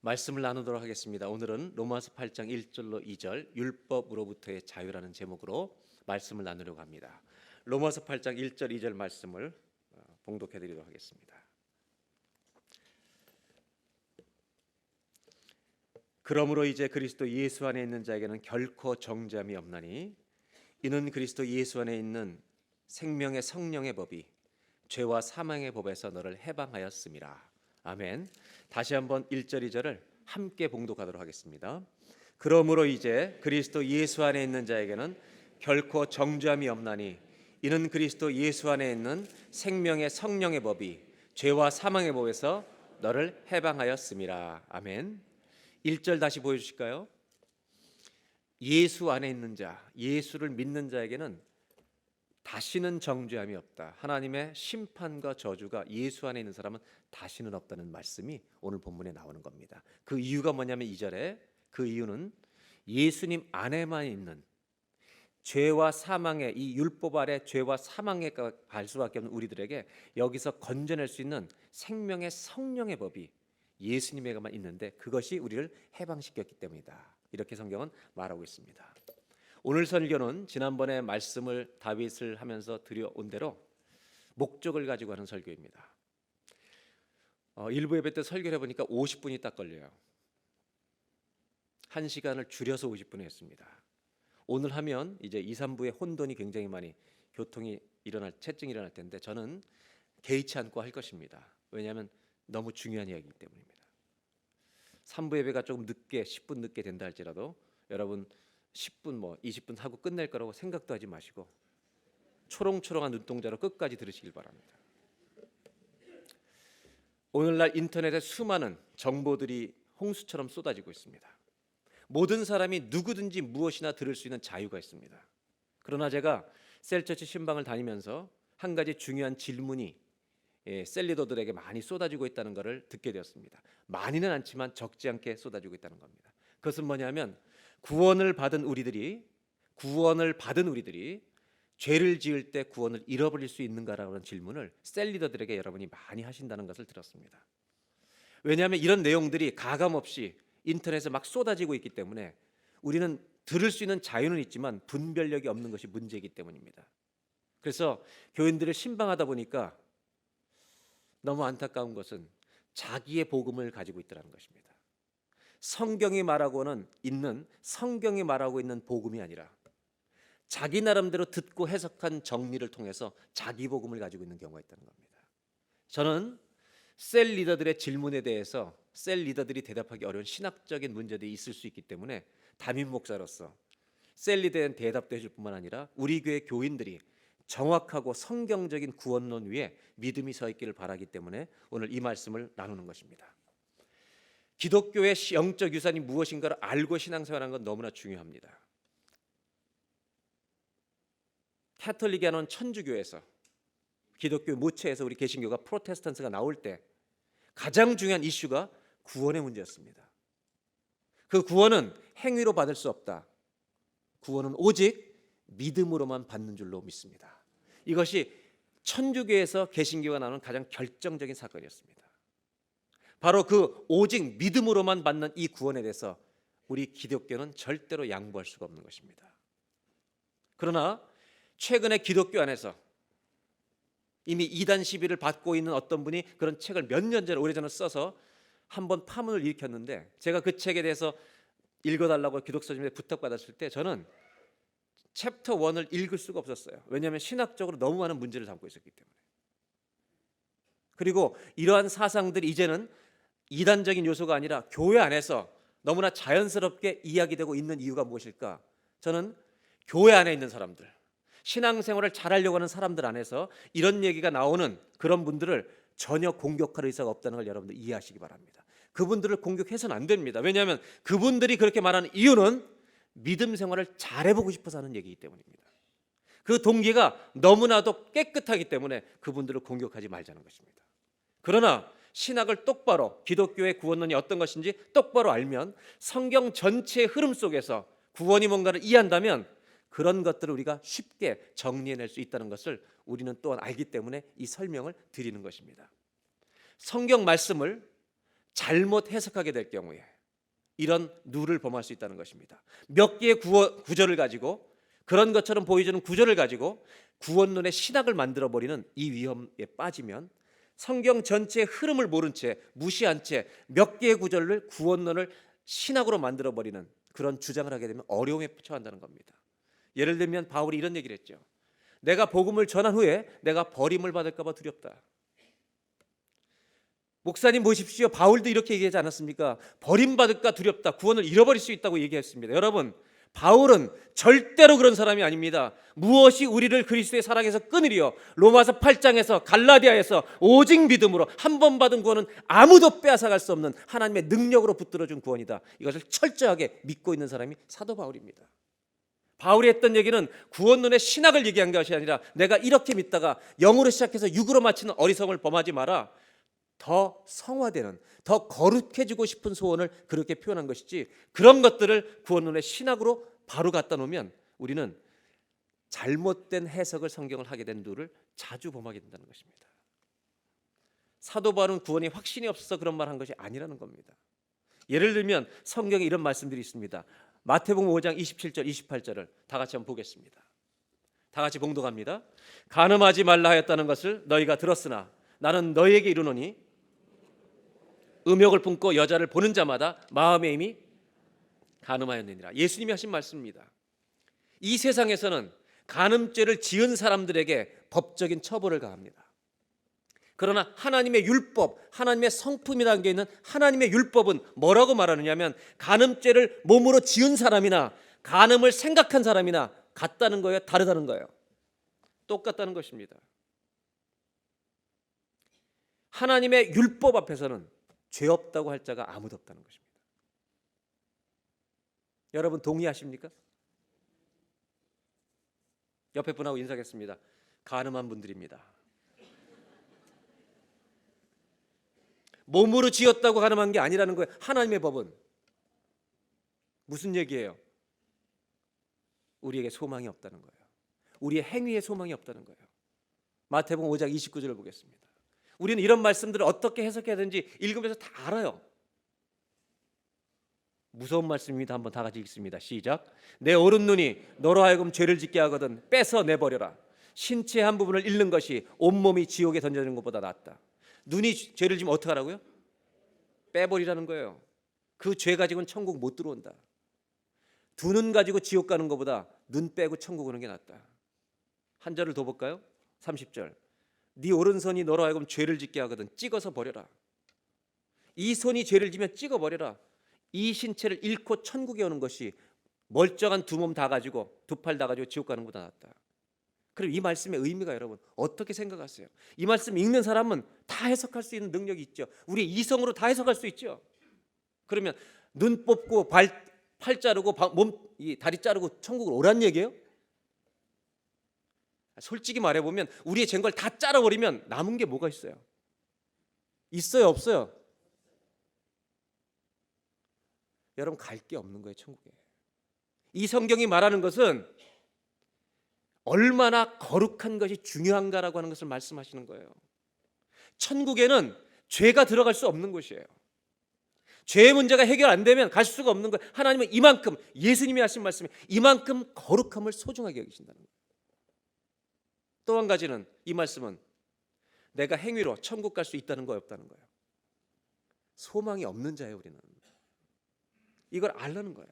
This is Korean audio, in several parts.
말씀을 나누도록 하겠습니다. 오늘은 로마서 8장 1절로 2절 율법으로부터의 자유라는 제목으로 말씀을 나누려고 합니다. 로마서 8장 1절 2절 말씀을 봉독해 드리도록 하겠습니다. 그러므로 이제 그리스도 예수 안에 있는 자에게는 결코 정죄함이 없나니 이는 그리스도 예수 안에 있는 생명의 성령의 법이 죄와 사망의 법에서 너를 해방하였음이라. 아멘. 다시 한번 1절 2절을 함께 봉독하도록 하겠습니다. 그러므로 이제 그리스도 예수 안에 있는 자에게는 결코 정죄함이 없나니 이는 그리스도 예수 안에 있는 생명의 성령의 법이 죄와 사망의 법에서 너를 해방하였음이라. 아멘. 1절 다시 보여주실까요? 예수 안에 있는 자, 예수를 믿는 자에게는 다시는 정죄함이 없다. 하나님의 심판과 저주가 예수 안에 있는 사람은 다시는 없다는 말씀이 오늘 본문에 나오는 겁니다. 그 이유가 뭐냐면 2절에 그 이유는 예수님 안에만 있는 죄와 사망의 이 율법 아래 죄와 사망에 갈 수밖에 없는 우리들에게 여기서 건져낼 수 있는 생명의 성령의 법이 예수님에게만 있는데 그것이 우리를 해방시켰기 때문이다. 이렇게 성경은 말하고 있습니다. 오늘 설교는 지난번에 말씀을 다윗을 하면서 드려온 대로 목적을 가지고 하는 설교입니다. 일부 예배 때 설교를 해보니까 50분이 딱 걸려요. 1시간을 줄여서 50분에 했습니다. 오늘 하면 이제 2, 3부에 혼돈이 굉장히 많이 교통이 체증이 일어날 텐데 저는 개의치 않고 할 것입니다. 왜냐하면 너무 중요한 이야기이기 때문입니다. 3부 예배가 조금 늦게 10분 늦게 된다 할지라도 여러분 10분 20분 하고 끝낼 거라고 생각도 하지 마시고 초롱초롱한 눈동자로 끝까지 들으시길 바랍니다. 오늘날 인터넷에 수많은 정보들이 홍수처럼 쏟아지고 있습니다. 모든 사람이 누구든지 무엇이나 들을 수 있는 자유가 있습니다. 그러나 제가 셀처치 신방을 다니면서 한 가지 중요한 질문이 셀리더들에게 많이 쏟아지고 있다는 것을 듣게 되었습니다. 많이는 않지만 적지 않게 쏟아지고 있다는 겁니다. 그것은 뭐냐면 구원을 받은 우리들이 죄를 지을 때 구원을 잃어버릴 수 있는가라는 질문을 셀리더들에게 여러분이 많이 하신다는 것을 들었습니다. 왜냐하면 이런 내용들이 가감없이 인터넷에 막 쏟아지고 있기 때문에 우리는 들을 수 있는 자유는 있지만 분별력이 없는 것이 문제이기 때문입니다. 그래서 교인들을 신방하다 보니까 너무 안타까운 것은 자기의 복음을 가지고 있다는 것입니다. 성경이 말하고 있는 복음이 아니라 자기 나름대로 듣고 해석한 정리를 통해서 자기 복음을 가지고 있는 경우가 있다는 겁니다. 저는 셀 리더들의 질문에 대해서 셀 리더들이 대답하기 어려운 신학적인 문제들이 있을 수 있기 때문에 담임 목사로서 셀 리더에 대답도 해줄 뿐만 아니라 우리 교회 교인들이 정확하고 성경적인 구원론 위에 믿음이 서 있기를 바라기 때문에 오늘 이 말씀을 나누는 것입니다. 기독교의 영적 유산이 무엇인가를 알고 신앙생활하는 건 너무나 중요합니다. 캐톨릭이 하는 천주교에서 기독교 모체에서 우리 개신교가 프로테스탄트가 나올 때 가장 중요한 이슈가 구원의 문제였습니다. 그 구원은 행위로 받을 수 없다. 구원은 오직 믿음으로만 받는 줄로 믿습니다. 이것이 천주교에서 개신교가 나오는 가장 결정적인 사건이었습니다. 바로 그 오직 믿음으로만 받는 이 구원에 대해서 우리 기독교는 절대로 양보할 수가 없는 것입니다. 그러나 최근에 기독교 안에서 이미 이단 시비를 받고 있는 어떤 분이 그런 책을 몇 년 전에 오래전에 써서 한번 파문을 일으켰는데 제가 그 책에 대해서 읽어달라고 기독서집에 부탁받았을 때 저는 챕터 1을 읽을 수가 없었어요. 왜냐하면 신학적으로 너무 많은 문제를 담고 있었기 때문에. 그리고 이러한 사상들이 이제는 이단적인 요소가 아니라 교회 안에서 너무나 자연스럽게 이야기되고 있는 이유가 무엇일까? 저는 교회 안에 있는 사람들, 신앙생활을 잘하려고 하는 사람들 안에서 이런 얘기가 나오는 그런 분들을 전혀 공격할 의사가 없다는 걸 여러분들 이해하시기 바랍니다. 그분들을 공격해서는 안 됩니다. 왜냐하면 그분들이 그렇게 말하는 이유는 믿음 생활을 잘해보고 싶어서 하는 얘기이기 때문입니다. 그 동기가 너무나도 깨끗하기 때문에 그분들을 공격하지 말자는 것입니다. 그러나 신학을 똑바로 기독교의 구원론이 어떤 것인지 똑바로 알면 성경 전체의 흐름 속에서 구원이 뭔가를 이해한다면 그런 것들을 우리가 쉽게 정리해낼 수 있다는 것을 우리는 또한 알기 때문에 이 설명을 드리는 것입니다. 성경 말씀을 잘못 해석하게 될 경우에 이런 누를 범할 수 있다는 것입니다. 몇 개의 구절을 가지고 그런 것처럼 보여주는 구절을 가지고 구원론의 신학을 만들어버리는 이 위험에 빠지면 성경 전체의 흐름을 모른 채 무시한 채 몇 개의 구절을 구원론을 신학으로 만들어버리는 그런 주장을 하게 되면 어려움에 처한다는 겁니다. 예를 들면 바울이 이런 얘기를 했죠. 내가 복음을 전한 후에 내가 버림을 받을까 봐 두렵다. 목사님 보십시오. 바울도 이렇게 얘기하지 않았습니까? 버림받을까 두렵다. 구원을 잃어버릴 수 있다고 얘기했습니다. 여러분, 바울은 절대로 그런 사람이 아닙니다. 무엇이 우리를 그리스도의 사랑에서 끊으리요? 로마서 8장에서 갈라디아에서 오직 믿음으로 한 번 받은 구원은 아무도 빼앗아갈 수 없는 하나님의 능력으로 붙들어준 구원이다. 이것을 철저하게 믿고 있는 사람이 사도 바울입니다. 바울이 했던 얘기는 구원론의 신학을 얘기한 것이 아니라 내가 이렇게 믿다가 영으로 시작해서 육으로 마치는 어리석음을 범하지 마라. 더 성화되는, 더 거룩해지고 싶은 소원을 그렇게 표현한 것이지, 그런 것들을 구원론의 신학으로 바로 갖다 놓으면 우리는 잘못된 해석을 성경을 하게 된 누를 자주 범하게 된다는 것입니다. 사도 바울은 구원이 확신이 없어서 그런 말 한 것이 아니라는 겁니다. 예를 들면 성경에 이런 말씀들이 있습니다. 마태복음 5장 27절 28절을 다 같이 한번 보겠습니다. 다 같이 봉독합니다. 간음하지 말라 하였다는 것을 너희가 들었으나 나는 너희에게 이르노니 음욕을 품고 여자를 보는 자마다 마음의 힘이 간음하였느니라. 예수님이 하신 말씀입니다. 이 세상에서는 간음죄를 지은 사람들에게 법적인 처벌을 가합니다. 그러나 하나님의 율법, 하나님의 성품이 담겨 있는 하나님의 율법은 뭐라고 말하느냐면 간음죄를 몸으로 지은 사람이나 간음을 생각한 사람이나 같다는 거예요, 다르다는 거예요? 똑같다는 것입니다. 하나님의 율법 앞에서는 죄 없다고 할 자가 아무도 없다는 것입니다. 여러분 동의하십니까? 옆에 분하고 인사하겠습니다. 간음한 분들입니다. 몸으로 지었다고 간음한 게 아니라는 거예요. 하나님의 법은 무슨 얘기예요? 우리에게 소망이 없다는 거예요. 우리의 행위에 소망이 없다는 거예요. 마태복음 5장 29절을 보겠습니다. 우리는 이런 말씀들을 어떻게 해석해야 되는지 읽으면서 다 알아요. 무서운 말씀입니다. 한번 다 같이 읽습니다. 시작. 내 오른눈이 너로 하여금 죄를 짓게 하거든 빼서 내버려라. 신체 한 부분을 잃는 것이 온몸이 지옥에 던져지는 것보다 낫다. 눈이 죄를 지면 어떻게 하라고요? 빼버리라는 거예요. 그 죄 가지고는 천국 못 들어온다. 두 눈 가지고 지옥 가는 것보다 눈 빼고 천국 오는 게 낫다. 한 절을 더 볼까요? 30절. 네 오른손이 너로 하여금 죄를 짓게 하거든 찍어서 버려라. 이 손이 죄를 지면 찍어버려라. 이 신체를 잃고 천국에 오는 것이 멀쩡한 두 몸 다 가지고 두 팔 다 가지고 지옥 가는 것보다 낫다. 그럼 이 말씀의 의미가 여러분 어떻게 생각하세요? 이 말씀 읽는 사람은 다 해석할 수 있는 능력이 있죠. 우리 이성으로 다 해석할 수 있죠. 그러면 눈 뽑고 팔 자르고 다리 자르고 천국을 오란 얘기예요? 솔직히 말해보면 우리의 쟁 걸 다 잘라버리면 남은 게 뭐가 있어요? 있어요, 없어요? 여러분 갈 게 없는 거예요, 천국에. 이 성경이 말하는 것은 얼마나 거룩한 것이 중요한가라고 하는 것을 말씀하시는 거예요. 천국에는 죄가 들어갈 수 없는 곳이에요. 죄의 문제가 해결 안 되면 갈 수가 없는 거예요. 하나님은 이만큼, 예수님이 하신 말씀에 이만큼 거룩함을 소중하게 여기신다는 거예요. 또 한 가지는 이 말씀은 내가 행위로 천국 갈 수 있다는 거예요, 없다는 거예요? 소망이 없는 자예요, 우리는. 이걸 알라는 거예요.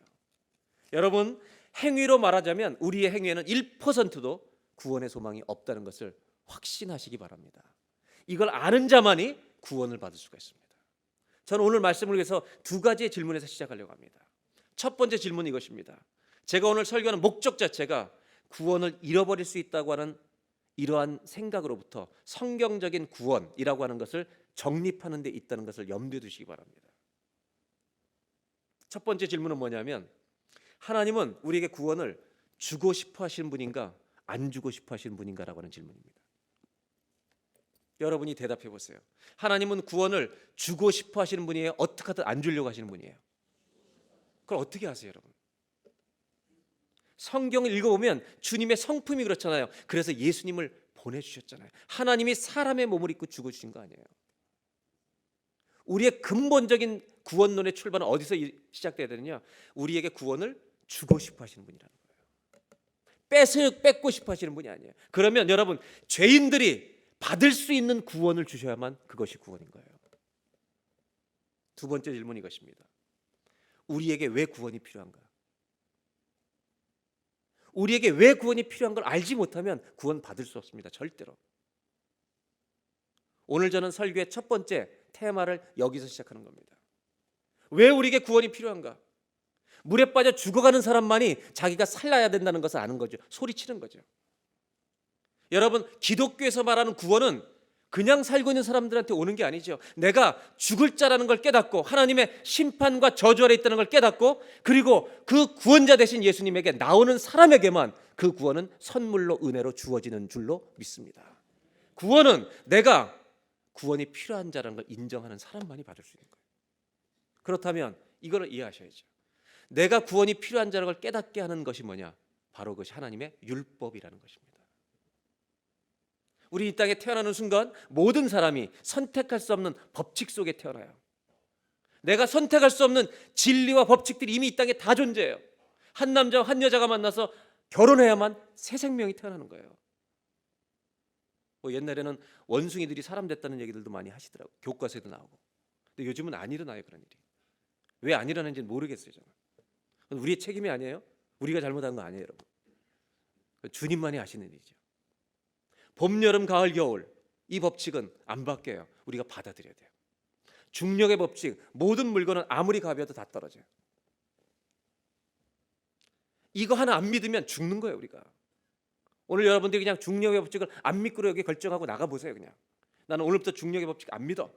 여러분 행위로 말하자면 우리의 행위에는 1%도 구원의 소망이 없다는 것을 확신하시기 바랍니다. 이걸 아는 자만이 구원을 받을 수가 있습니다. 저는 오늘 말씀을 위해서 두 가지의 질문에서 시작하려고 합니다. 첫 번째 질문은 이것입니다. 제가 오늘 설교하는 목적 자체가 구원을 잃어버릴 수 있다고 하는 이러한 생각으로부터 성경적인 구원이라고 하는 것을 정립하는 데 있다는 것을 염두에 두시기 바랍니다. 첫 번째 질문은 뭐냐면 하나님은 우리에게 구원을 주고 싶어 하시는 분인가 안 주고 싶어 하시는 분인가라고 하는 질문입니다. 여러분이 대답해 보세요. 하나님은 구원을 주고 싶어 하시는 분이에요? 어떻게 하든 안 주려고 하시는 분이에요? 그걸 어떻게 하세요, 여러분? 성경을 읽어보면 주님의 성품이 그렇잖아요. 그래서 예수님을 보내주셨잖아요. 하나님이 사람의 몸을 입고 죽어주신 거 아니에요? 우리의 근본적인 구원론의 출발은 어디서 시작돼야 되느냐? 우리에게 구원을 주고 싶어 하시는 분이라는 거예요. 뺏고 싶어 하시는 분이 아니에요. 그러면 여러분, 죄인들이 받을 수 있는 구원을 주셔야만 그것이 구원인 거예요. 두 번째 질문이 이것입니다. 우리에게 왜 구원이 필요한가? 우리에게 왜 구원이 필요한 걸 알지 못하면 구원 받을 수 없습니다. 절대로. 오늘 저는 설교의 첫 번째 테마를 여기서 시작하는 겁니다. 왜 우리에게 구원이 필요한가? 물에 빠져 죽어가는 사람만이 자기가 살아야 된다는 것을 아는 거죠. 소리치는 거죠. 여러분, 기독교에서 말하는 구원은 그냥 살고 있는 사람들한테 오는 게 아니죠. 내가 죽을 자라는 걸 깨닫고 하나님의 심판과 저주 아래 있다는 걸 깨닫고, 그리고 그 구원자 되신 예수님에게 나오는 사람에게만 그 구원은 선물로 은혜로 주어지는 줄로 믿습니다. 구원은 내가 구원이 필요한 자라는 걸 인정하는 사람만이 받을 수 있는 거예요. 그렇다면 이거를 이해하셔야죠. 내가 구원이 필요한 자라는 걸 깨닫게 하는 것이 뭐냐? 바로 그것이 하나님의 율법이라는 것입니다. 우리 이 땅에 태어나는 순간 모든 사람이 선택할 수 없는 법칙 속에 태어나요. 내가 선택할 수 없는 진리와 법칙들이 이미 이 땅에 다 존재해요. 한 남자와 한 여자가 만나서 결혼해야만 새 생명이 태어나는 거예요. 옛날에는 원숭이들이 사람 됐다는 얘기들도 많이 하시더라고요. 교과서에도 나오고. 근데 요즘은 안 일어나요, 그런 일이. 왜 안 일어나는지 모르겠어요, 저는. 우리의 책임이 아니에요. 우리가 잘못한 거 아니에요, 여러분. 주님만이 아시는 일이죠. 봄, 여름, 가을, 겨울, 이 법칙은 안 바뀌어요. 우리가 받아들여야 돼요. 중력의 법칙, 모든 물건은 아무리 가벼워도 다 떨어져요. 이거 하나 안 믿으면 죽는 거예요, 우리가. 오늘 여러분들이 그냥 중력의 법칙을 안 믿고 여기 결정하고 나가보세요. 그냥 나는 오늘부터 중력의 법칙 안 믿어.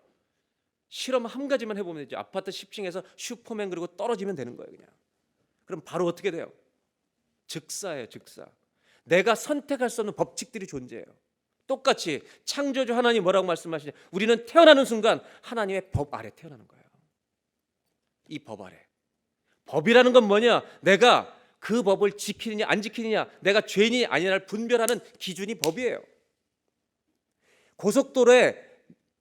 실험 한 가지만 해보면 되죠. 아파트 10층에서 슈퍼맨 그리고 떨어지면 되는 거예요. 그냥. 그럼 바로 어떻게 돼요? 즉사예요, 즉사. 내가 선택할 수 없는 법칙들이 존재해요. 똑같이 창조주 하나님 뭐라고 말씀하시냐? 우리는 태어나는 순간 하나님의 법 아래 태어나는 거예요. 이 법 아래. 법이라는 건 뭐냐? 내가 그 법을 지키느냐 안 지키느냐, 내가 죄인이 아니냐를 분별하는 기준이 법이에요. 고속도로에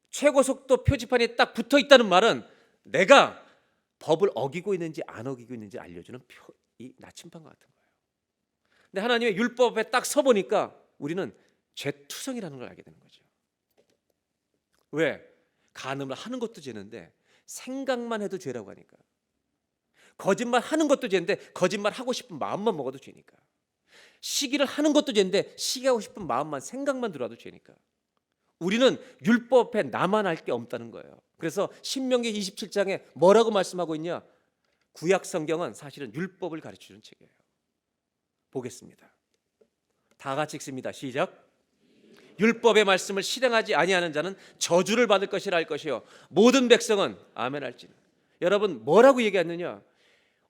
최고속도 표지판이 딱 붙어 있다는 말은 내가 법을 어기고 있는지 안 어기고 있는지 알려주는 이 나침반과 같은 거예요. 근데 하나님의 율법에 딱 서보니까 우리는 죄투성이라는 걸 알게 되는 거죠. 왜? 간음을 하는 것도 죄인데 생각만 해도 죄라고 하니까. 거짓말 하는 것도 죄인데 거짓말 하고 싶은 마음만 먹어도 죄니까. 시기를 하는 것도 죄인데 시기하고 싶은 마음만 생각만 들어도 죄니까. 우리는 율법 앞에 나만 할 게 없다는 거예요. 그래서 신명기 27장에 뭐라고 말씀하고 있냐? 구약 성경은 사실은 율법을 가르치는 책이에요. 보겠습니다. 다 같이 읽습니다. 시작. 율법의 말씀을 실행하지 아니하는 자는 저주를 받을 것이라 할 것이요 모든 백성은 아멘 할지니. 여러분, 뭐라고 얘기했느냐?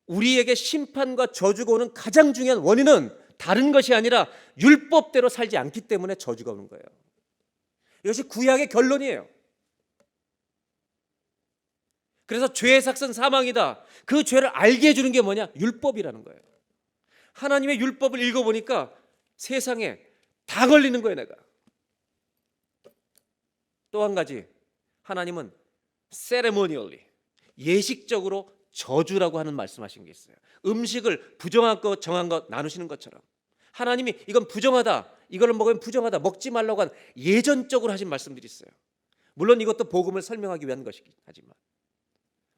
우리에게 심판과 저주가 오는 가장 중요한 원인은 다른 것이 아니라 율법대로 살지 않기 때문에 저주가 오는 거예요. 이것이 구약의 결론이에요. 그래서 죄의 삭은 사망이다. 그 죄를 알게 해주는 게 뭐냐? 율법이라는 거예요. 하나님의 율법을 읽어보니까 세상에 다 걸리는 거예요, 내가. 또 한 가지, 하나님은 ceremonially, 예식적으로 저주라고 하는 말씀하신 게 있어요. 음식을 부정한 것 정한 것 나누시는 것처럼 하나님이 이건 부정하다, 이걸 먹으면 부정하다, 먹지 말라고 한 예전적으로 하신 말씀들이 있어요. 물론 이것도 복음을 설명하기 위한 것이긴 하지만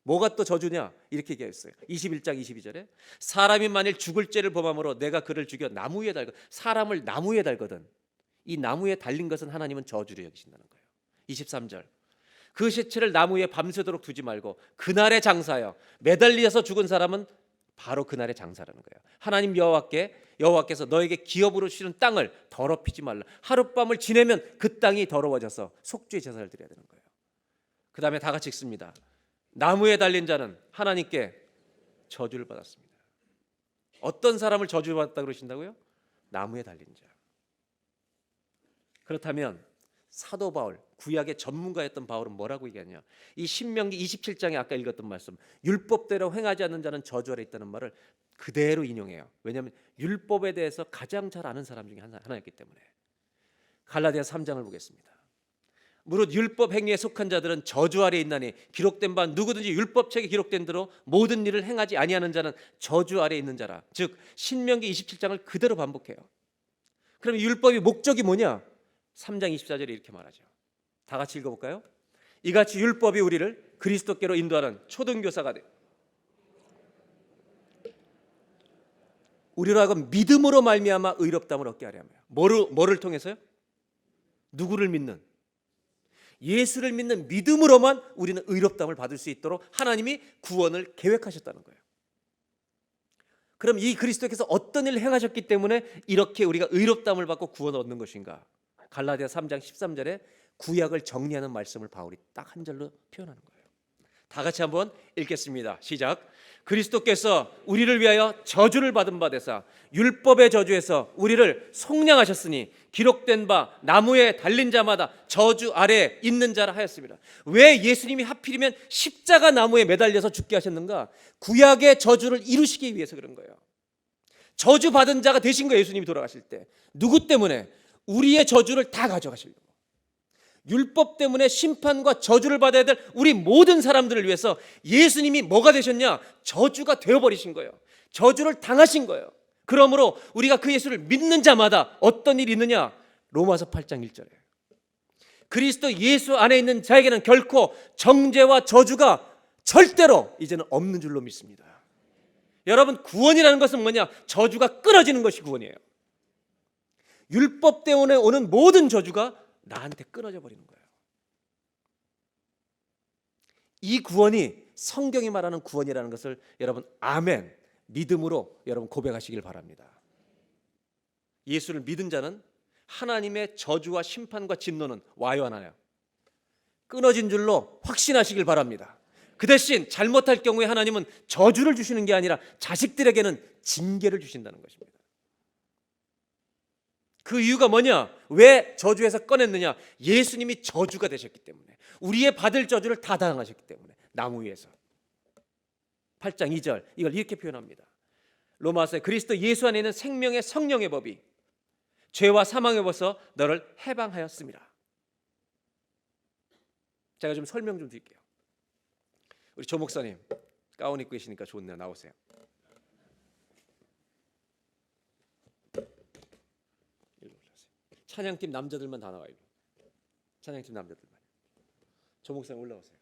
뭐가 또 저주냐? 이렇게 얘기했어요. 21장 22절에 사람이 만일 죽을 죄를 범함으로 내가 그를 죽여 나무 위에 달거. 사람을 나무 위에 달거든. 이 나무 위에 달린 것은 하나님은 저주로 여기신다는 거예요. 23절 그 시체를 나무 위에 밤새도록 두지 말고 그날의 장사여. 매달려서 죽은 사람은 바로 그날의 장사라는 거예요. 하나님 여호와께서 너에게 기업으로 주시는 땅을 더럽히지 말라. 하룻밤을 지내면 그 땅이 더러워져서 속죄의 제사를 드려야 되는 거예요. 그 다음에 다 같이 읽습니다. 나무에 달린 자는 하나님께 저주를 받았습니다. 어떤 사람을 저주받았다 그러신다고요? 나무에 달린 자. 그렇다면 사도 바울, 구약의 전문가였던 바울은 뭐라고 얘기하냐? 이 신명기 27장에 아까 읽었던 말씀, 율법대로 행하지 않는 자는 저주 아래 있다는 말을 그대로 인용해요. 왜냐하면 율법에 대해서 가장 잘 아는 사람 중에 하나였기 때문에. 갈라디아 3장을 보겠습니다. 무릇 율법 행위에 속한 자들은 저주 아래 있나니 기록된 바 누구든지 율법책에 기록된 대로 모든 일을 행하지 아니하는 자는 저주 아래 있는 자라. 즉 신명기 27장을 그대로 반복해요. 그럼 율법의 목적이 뭐냐? 3장 24절에 이렇게 말하죠. 다 같이 읽어볼까요? 이같이 율법이 우리를 그리스도께로 인도하는 초등교사가 돼. 우리로 하여금 믿음으로 말미암아 의롭다함을 얻게 하려 함이야. 뭐를 통해서요? 누구를 믿는? 예수를 믿는 믿음으로만 우리는 의롭다함을 받을 수 있도록 하나님이 구원을 계획하셨다는 거예요. 그럼 이 그리스도께서 어떤 일을 행하셨기 때문에 이렇게 우리가 의롭다함을 받고 구원을 얻는 것인가? 갈라디아 3장 13절에 구약을 정리하는 말씀을 바울이 딱 한 절로 표현하는 거예요. 다 같이 한번 읽겠습니다. 시작. 그리스도께서 우리를 위하여 저주를 받은 바 되사 율법의 저주에서 우리를 속량하셨으니 기록된 바 나무에 달린 자마다 저주 아래에 있는 자라 하였습니다. 왜 예수님이 하필이면 십자가 나무에 매달려서 죽게 하셨는가? 구약의 저주를 이루시기 위해서 그런 거예요. 저주 받은 자가 되신 거예요. 예수님이 돌아가실 때. 누구 때문에? 우리의 저주를 다 가져가시려고. 율법 때문에 심판과 저주를 받아야 될 우리 모든 사람들을 위해서 예수님이 뭐가 되셨냐? 저주가 되어버리신 거예요. 저주를 당하신 거예요. 그러므로 우리가 그 예수를 믿는 자마다 어떤 일이 있느냐? 로마서 8장 1절에 그리스도 예수 안에 있는 자에게는 결코 정죄와 저주가 절대로 이제는 없는 줄로 믿습니다. 여러분, 구원이라는 것은 뭐냐? 저주가 끊어지는 것이 구원이에요. 율법 때문에 오는 모든 저주가 나한테 끊어져 버리는 거예요. 이 구원이 성경이 말하는 구원이라는 것을 여러분 아멘 믿음으로 여러분 고백하시길 바랍니다. 예수를 믿은 자는 하나님의 저주와 심판과 진노는 와요 안 와요? 끊어진 줄로 확신하시길 바랍니다. 그 대신 잘못할 경우에 하나님은 저주를 주시는 게 아니라 자식들에게는 징계를 주신다는 것입니다. 그 이유가 뭐냐? 왜 저주에서 꺼냈느냐? 예수님이 저주가 되셨기 때문에, 우리의 받을 저주를 다 당하셨기 때문에. 나무 위에서 8장 2절 이걸 이렇게 표현합니다. 로마서에 그리스도 예수 안에 있는 생명의 성령의 법이 죄와 사망의 법에서 너를 해방하였습니다. 제가 좀 설명 좀 드릴게요. 우리 조 목사님 가운 입고 계시니까 좋네요. 나오세요. 찬양팀 남자들만 다 나와요. 찬양팀 남자들만. 조 목사님 올라오세요.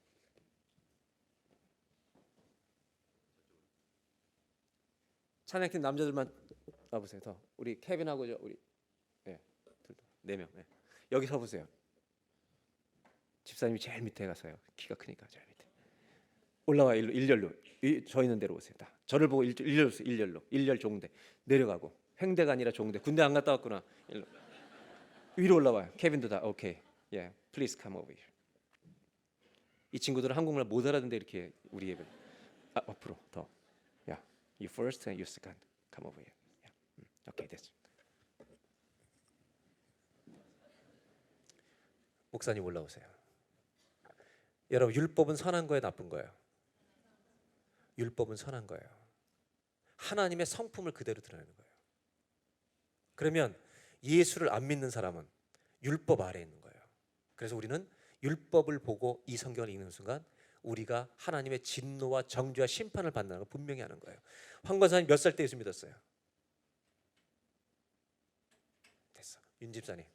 찬양팀 남자들만 와보세요. 더 우리 케빈하고 우리 네 명. 여기 서 보세요. 집사님이 제일 밑에 가서요. 키가 크니까 제일 밑에. 올라와 일렬로. 저 있는 데로 오세요. 다. 저를 보고 일렬로 오세요. 일렬로. 일렬 종대. 내려가고. 횡대가 아니라 종대. 군대 안 갔다 왔구나. 일로. 위로 올라와요. 케빈도 다 오케이. Yeah, please come over here. 이 친구들은 한국말 못 알아듣는데 이렇게 우리 예배. 앞으로 더. Yeah, you first and you second. Come over here. Yeah. Okay, 됐어. 목사님 올라오세요. 여러분, 율법은 선한 거예요, 나쁜 거예요? 율법은 선한 거예요. 하나님의 성품을 그대로 드러내는 거예요. 그러면 예수를 안 믿는 사람은 율법 아래에 있는 거예요. 그래서 우리는 율법을 보고 이 성경을 읽는 순간 우리가 하나님의 진노와 정죄와 심판을 받는다는 걸 분명히 하는 거예요. 황 권사님 몇 살 때 예수 믿었어요? 됐어. 윤 집사님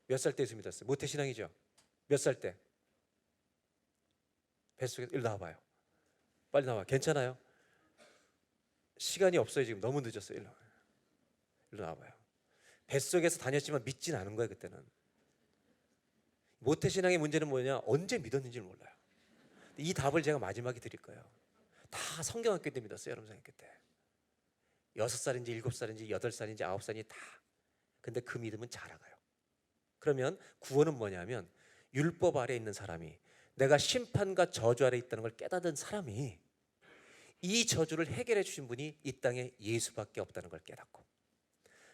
몇 살 때 예수 믿었어요? 모태신앙이죠? 몇 살 때? 뱃속에 일로 나와봐요. 빨리 나와. 괜찮아요? 시간이 없어요. 지금 너무 늦었어요. 일로 나와봐요. 뱃속에서 다녔지만 믿진 않은 거예요. 그때는. 모태신앙의 문제는 뭐냐? 언제 믿었는지를 몰라요. 이 답을 제가 마지막에 드릴 거예요. 다 성경학교 때 믿었어요. 여러분 성경학교 때 6살인지 7살인지 8살인지 9살인지 다. 근데 그 믿음은 자라가요. 그러면 구원은 뭐냐면 율법 아래에 있는 사람이, 내가 심판과 저주 아래에 있다는 걸 깨닫은 사람이, 이 저주를 해결해 주신 분이 이 땅에 예수밖에 없다는 걸 깨닫고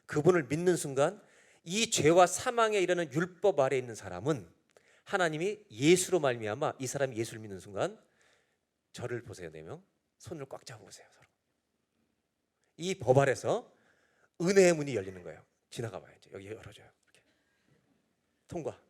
그분을 믿는 순간 이 죄와 사망에 이르는 율법 아래에 있는 사람은 하나님이 예수로 말미암아 이 사람이 예수를 믿는 순간, 저를 보세요. 4명 손을 꽉 잡아보세요. 서로. 이 법 아래서 은혜의 문이 열리는 거예요. 지나가 봐요. 이제 여기 열어줘요. 이렇게. 통과.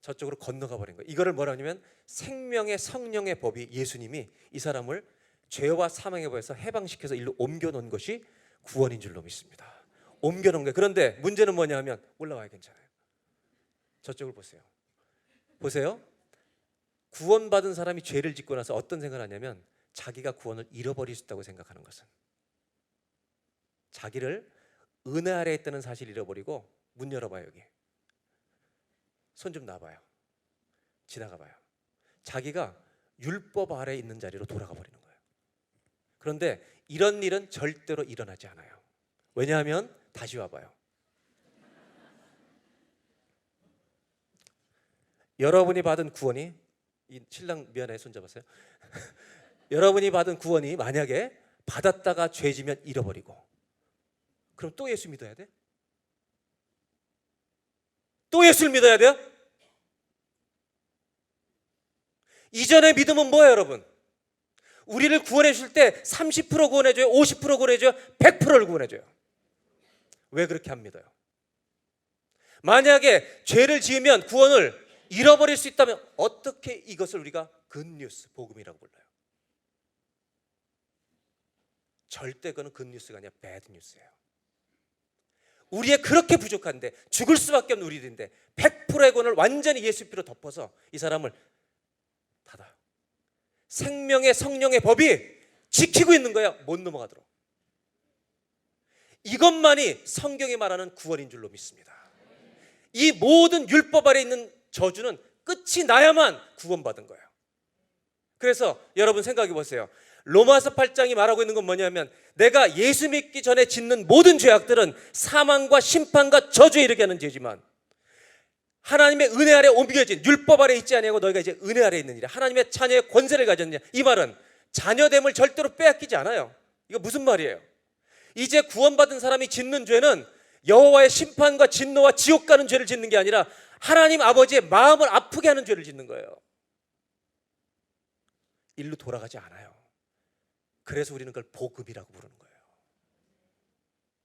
저쪽으로 건너가 버린 거예요. 이거를 뭐라 하냐면 생명의 성령의 법이 예수님이 이 사람을 죄와 사망의 법에서 해방시켜서 일로 옮겨놓은 것이 구원인 줄로 믿습니다. 옮겨놓은 거예요. 그런데 문제는 뭐냐 하면 올라와야 괜찮아요. 저쪽을 보세요. 보세요. 구원받은 사람이 죄를 짓고 나서 어떤 생각을 하냐면 자기가 구원을 잃어버릴 수 있다고 생각하는 것은 자기를 은혜 아래에 있다는 사실을 잃어버리고 문 열어봐요. 여기 손 좀 놔봐요. 지나가봐요. 자기가 율법 아래에 있는 자리로 돌아가 버리는 거예요. 그런데 이런 일은 절대로 일어나지 않아요. 왜냐하면 다시 와봐요. 여러분이 받은 구원이, 이 신랑 미안해 손잡았어요. 여러분이 받은 구원이 만약에 받았다가 죄지면 잃어버리고, 그럼 또 예수 믿어야 돼? 또 예수를 믿어야 돼요? 이전의 믿음은 뭐예요, 여러분? 우리를 구원해 줄 때 30% 구원해줘요? 50% 구원해줘요? 100%를 구원해줘요? 왜 그렇게 안 믿어요? 만약에 죄를 지으면 구원을 잃어버릴 수 있다면 어떻게 이것을 우리가 굿뉴스, 복음이라고 불러요? 절대 그건 굿뉴스가 아니라 배드뉴스예요. 우리의 그렇게 부족한데, 죽을 수밖에 없는 우리들인데 100%의 구원을 완전히 예수 피로 덮어서 이 사람을 닫아요. 생명의 성령의 법이 지키고 있는 거예요. 못 넘어가도록. 이것만이 성경이 말하는 구원인 줄로 믿습니다. 이 모든 율법 아래 있는 저주는 끝이 나야만 구원받은 거예요. 그래서 여러분 생각해 보세요. 로마서 8장이 말하고 있는 건 뭐냐면, 내가 예수 믿기 전에 짓는 모든 죄악들은 사망과 심판과 저주에 이르게 하는 죄지만 하나님의 은혜 아래 옮겨진, 율법 아래 있지 아니하고 너희가 이제 은혜 아래 있느니라. 하나님의 자녀의 권세를 가졌느냐. 이 말은 자녀됨을 절대로 빼앗기지 않아요. 이거 무슨 말이에요? 이제 구원받은 사람이 짓는 죄는 여호와의 심판과 진노와 지옥 가는 죄를 짓는 게 아니라 하나님 아버지의 마음을 아프게 하는 죄를 짓는 거예요. 일로 돌아가지 않아요. 그래서 우리는 그걸 복음이라고 부르는 거예요.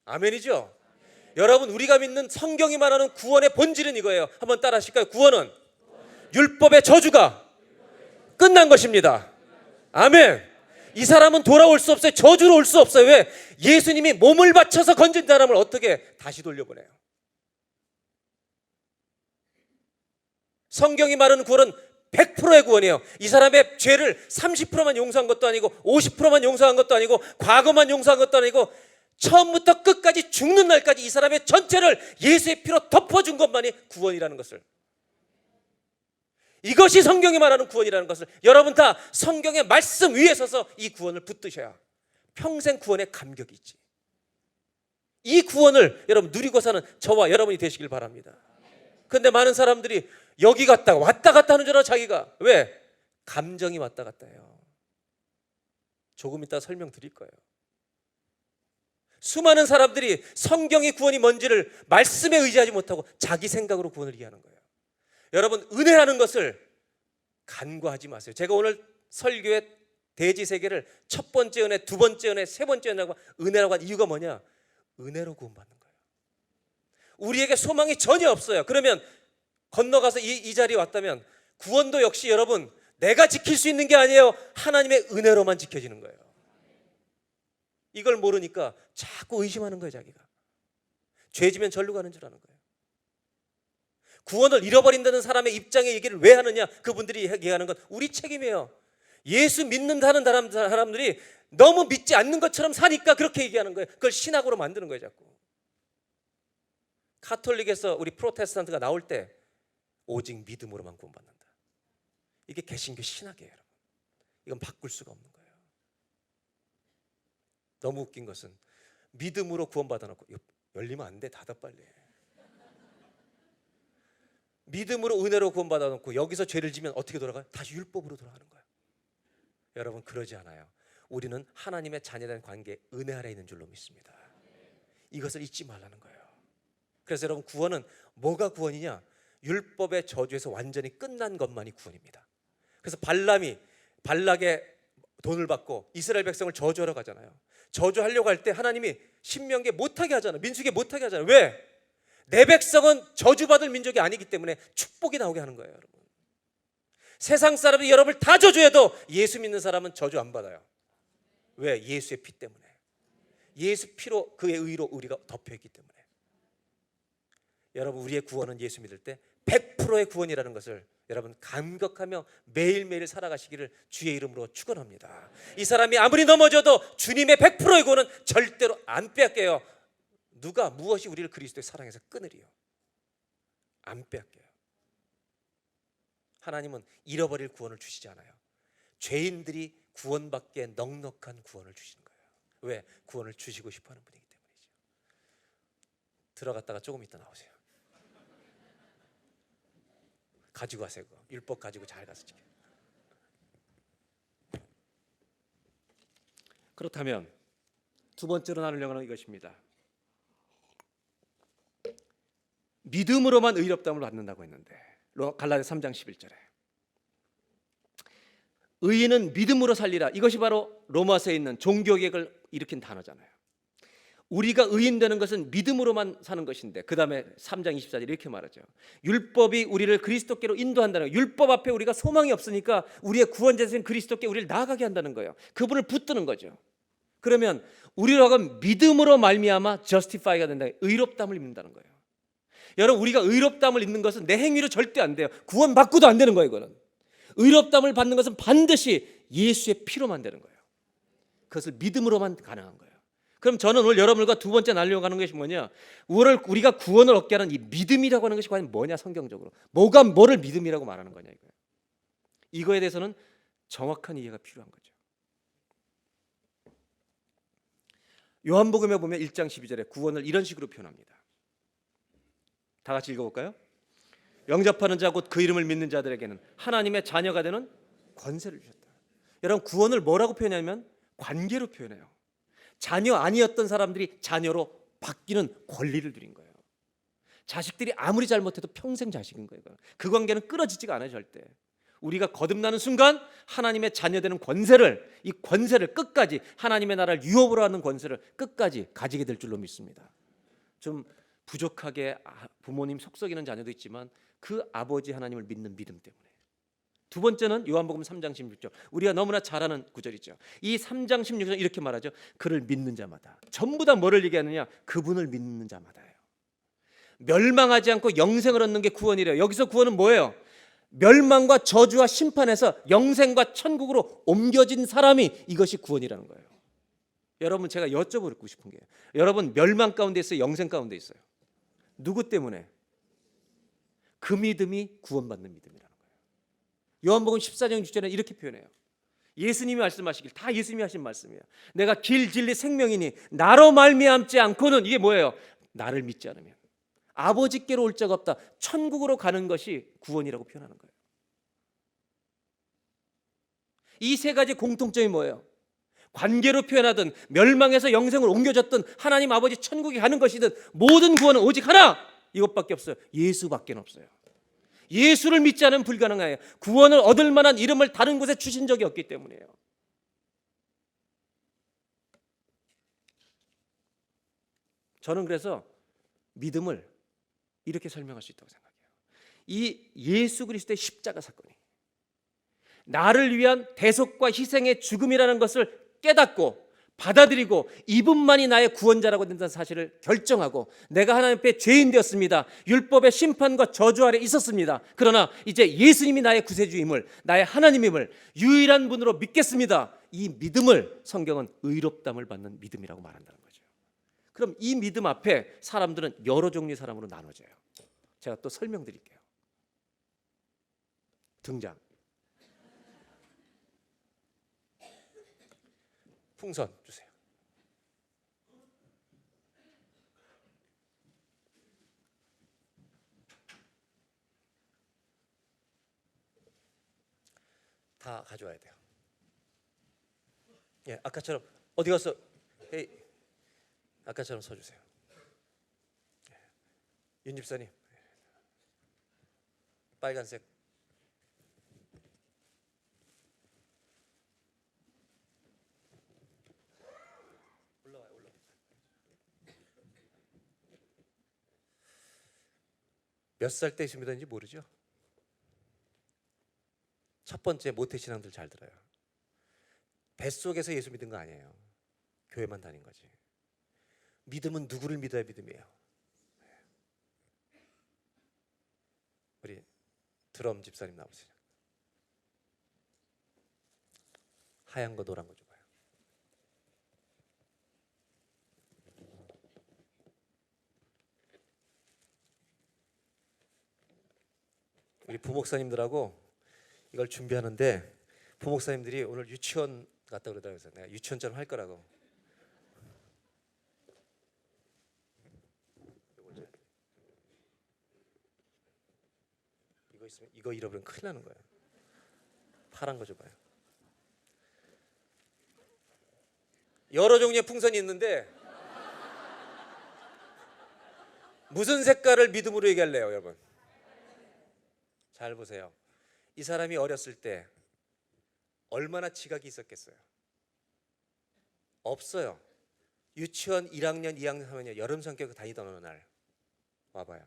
아멘이죠? 여러분, 우리가 믿는 성경이 말하는 구원의 본질은 이거예요. 한번 따라 하실까요? 구원은 율법의 저주가 끝난 것입니다. 아멘. 이 사람은 돌아올 수 없어요. 저주로 올 수 없어요. 왜? 예수님이 몸을 바쳐서 건진 사람을 어떻게 다시 돌려보내요? 성경이 말하는 구원은 100%의 구원이에요. 이 사람의 죄를 30%만 용서한 것도 아니고 50%만 용서한 것도 아니고 과거만 용서한 것도 아니고 처음부터 끝까지 죽는 날까지 이 사람의 전체를 예수의 피로 덮어준 것만이 구원이라는 것을, 이것이 성경이 말하는 구원이라는 것을 여러분 다 성경의 말씀 위에 서서 이 구원을 붙드셔야 평생 구원의 감격이 있지. 이 구원을 여러분 누리고 사는 저와 여러분이 되시길 바랍니다. 그런데 많은 사람들이 여기 갔다가 왔다 갔다 하는 줄 알아. 자기가 왜? 감정이 왔다 갔다 해요. 조금 이따 설명드릴 거예요. 수많은 사람들이 성경의 구원이 뭔지를 말씀에 의지하지 못하고 자기 생각으로 구원을 이해하는 거예요. 여러분, 은혜라는 것을 간과하지 마세요. 제가 오늘 설교의 대지 세 개를 첫 번째 은혜, 두 번째 은혜, 세 번째 은혜라고 한 이유가 뭐냐? 은혜로 구원받는 거예요. 우리에게 소망이 전혀 없어요. 그러면 건너가서 이 자리에 왔다면 구원도 역시 여러분 내가 지킬 수 있는 게 아니에요. 하나님의 은혜로만 지켜지는 거예요. 이걸 모르니까 자꾸 의심하는 거예요. 자기가 죄지면 절로 가는 줄 아는 거예요. 구원을 잃어버린다는 사람의 입장의 얘기를 왜 하느냐? 그분들이 얘기하는 건 우리 책임이에요. 예수 믿는다는 사람들이 너무 믿지 않는 것처럼 사니까 그렇게 얘기하는 거예요. 그걸 신학으로 만드는 거예요. 자꾸 카톨릭에서 우리 프로테스탄트가 나올 때 오직 믿음으로만 구원받는다. 이게 개신교 신학이에요. 여러분, 이건 바꿀 수가 없는 거예요. 너무 웃긴 것은 믿음으로 구원받아놓고 이거 열리면 안 돼. 닫아 빨리. 믿음으로 은혜로 구원받아놓고 여기서 죄를 지면 어떻게 돌아가요? 다시 율법으로 돌아가는 거예요. 여러분, 그러지 않아요. 우리는 하나님의 자녀된 관계 은혜 아래 있는 줄로 믿습니다. 이것을 잊지 말라는 거예요. 그래서 여러분, 구원은 뭐가 구원이냐? 율법의 저주에서 완전히 끝난 것만이 구원입니다. 그래서 발락의 돈을 받고 이스라엘 백성을 저주하러 가잖아요. 저주하려고 할 때 하나님이 신명기에 못하게 하잖아요. 민수기에 못하게 하잖아요. 왜? 내 백성은 저주받을 민족이 아니기 때문에 축복이 나오게 하는 거예요, 여러분. 세상 사람이 여러분을 다 저주해도 예수 믿는 사람은 저주 안 받아요. 왜? 예수의 피 때문에. 예수 피로, 그의 의로 우리가 덮여있기 때문에. 여러분, 우리의 구원은 예수 믿을 때 100%의 구원이라는 것을 여러분 감격하며 매일매일 살아가시기를 주의 이름으로 축원합니다. 이 사람이 아무리 넘어져도 주님의 100%의 구원은 절대로 안 빼앗겨요. 누가 무엇이 우리를 그리스도의 사랑에서 끊으리요? 안 빼앗겨요. 하나님은 잃어버릴 구원을 주시지 않아요. 죄인들이 구원받기에 넉넉한 구원을 주시는 거예요. 왜? 구원을 주시고 싶어하는 분이기 때문이죠. 들어갔다가 조금 있다 나오세요. 가지고 가세요. 그거. 율법 가지고 잘 가서 지켜요. 그렇다면 두 번째로 나누려고 하는 이것입니다. 믿음으로만 의롭다함을 받는다고 했는데 갈라디아 3장 11절에 의인은 믿음으로 살리라. 이것이 바로 로마서에 있는 종교개혁을 일으킨 단어잖아요. 우리가 의인 되는 것은 믿음으로만 사는 것인데 그 다음에 3장 24절 이렇게 말하죠. 율법이 우리를 그리스도께로 인도한다는 거예요. 율법 앞에 우리가 소망이 없으니까 우리의 구원자신 그리스도께 우리를 나아가게 한다는 거예요. 그분을 붙드는 거죠. 그러면 우리가 믿음으로 말미암아 justify가 된다. 의롭다함을 입는다는 거예요. 여러분, 우리가 의롭다함을 입는 것은 내 행위로 절대 안 돼요. 구원받고도 안 되는 거예요. 이거는 의롭다함을 받는 것은 반드시 예수의 피로만 되는 거예요. 그것을 믿음으로만 가능한 거예요. 그럼 저는 오늘 여러분과 두 번째 나누려고 하는 것이 뭐냐? 우리가 구원을 얻게 하는 이 믿음이라고 하는 것이 과연 뭐냐? 성경적으로 뭐를 믿음이라고 말하는 거냐 이거예요. 이거에 대해서는 정확한 이해가 필요한 거죠. 요한복음에 보면 1장 12절에 구원을 이런 식으로 표현합니다. 다 같이 읽어볼까요? 영접하는 자 곧 그 이름을 믿는 자들에게는 하나님의 자녀가 되는 권세를 주셨다. 여러분, 구원을 뭐라고 표현하냐면 관계로 표현해요. 자녀 아니었던 사람들이 자녀로 바뀌는 권리를 드린 거예요. 자식들이 아무리 잘못해도 평생 자식인 거예요. 그 관계는 끊어지지가 않아요. 절대. 우리가 거듭나는 순간 하나님의 자녀되는 이 권세를 끝까지, 하나님의 나라를 유업으로 하는 권세를 끝까지 가지게 될 줄로 믿습니다. 좀 부족하게 부모님 속썩이는 자녀도 있지만 그 아버지 하나님을 믿는 믿음 때문에. 두 번째는 요한복음 3장 16절. 우리가 너무나 잘 아는 구절이죠. 이 3장 16절 이렇게 말하죠. 그를 믿는 자마다. 전부 다 뭐를 얘기하느냐? 그분을 믿는 자마다예요. 멸망하지 않고 영생을 얻는 게 구원이래요. 여기서 구원은 뭐예요? 멸망과 저주와 심판에서 영생과 천국으로 옮겨진 사람이, 이것이 구원이라는 거예요. 여러분, 제가 여쭤보고 싶은 게, 여러분 멸망 가운데 있어요? 영생 가운데 있어요? 누구 때문에? 그 믿음이 구원받는 믿음이라는 거예요. 요한복음 14장 6절에 이렇게 표현해요. 예수님이 말씀하시길, 다 예수님이 하신 말씀이에요. 내가 길 진리 생명이니 나로 말미암지 않고는, 이게 뭐예요? 나를 믿지 않으면 아버지께로 올 자가 없다. 천국으로 가는 것이 구원이라고 표현하는 거예요. 이 세 가지 공통점이 뭐예요? 관계로 표현하든 멸망에서 영생을 옮겨졌든 하나님 아버지 천국에 가는 것이든 모든 구원은 오직 하나, 이것밖에 없어요. 예수밖에 없어요. 예수를 믿지 않으면 불가능해요. 구원을 얻을 만한 이름을 다른 곳에 주신 적이 없기 때문이에요. 저는 그래서 믿음을 이렇게 설명할 수 있다고 생각해요. 이 예수 그리스도의 십자가 사건이 나를 위한 대속과 희생의 죽음이라는 것을 깨닫고 받아들이고 이분만이 나의 구원자라고 된다는 사실을 결정하고, 내가 하나님 앞에 죄인 되었습니다. 율법의 심판과 저주 아래 있었습니다. 그러나 이제 예수님이 나의 구세주임을, 나의 하나님임을 유일한 분으로 믿겠습니다. 이 믿음을 성경은 의롭다함을 받는 믿음이라고 말한다는 거죠. 그럼 이 믿음 앞에 사람들은 여러 종류의 사람으로 나눠져요. 제가 또 설명드릴게요. 등장. 풍선 주세요. 다 가져와야 돼요. 예, 아까처럼 어디 갔어? 헤이, 아까처럼 서주세요. 예. 윤 집사님, 빨간색. 올라와요. 몇 살 때 예수 믿었는지 모르죠. 첫 번째 모태신앙들 잘 들어요. 뱃속에서 예수 믿은 거 아니에요. 교회만 다닌 거지. 믿음은 누구를 믿어야 믿음이에요. 우리 드럼 집사님 나오세요. 하얀 거 노란 거 줘봐요. 우리 부목사님들하고 이걸 준비하는데 부목사님들이 오늘 유치원 갔다 그러더라고요. 그래서 내가 유치원처럼 할 거라고. 이거 있으면 이거 잃어버리면 큰일 나는 거예요. 파란 거 줘봐요. 여러 종류의 풍선이 있는데 무슨 색깔을 믿음으로 얘기할래요, 여러분? 잘 보세요. 이 사람이 어렸을 때 얼마나 지각이 있었겠어요? 없어요. 유치원 1학년, 2학년, 3학년 여름 성격을 다니던 어느 날 와봐요.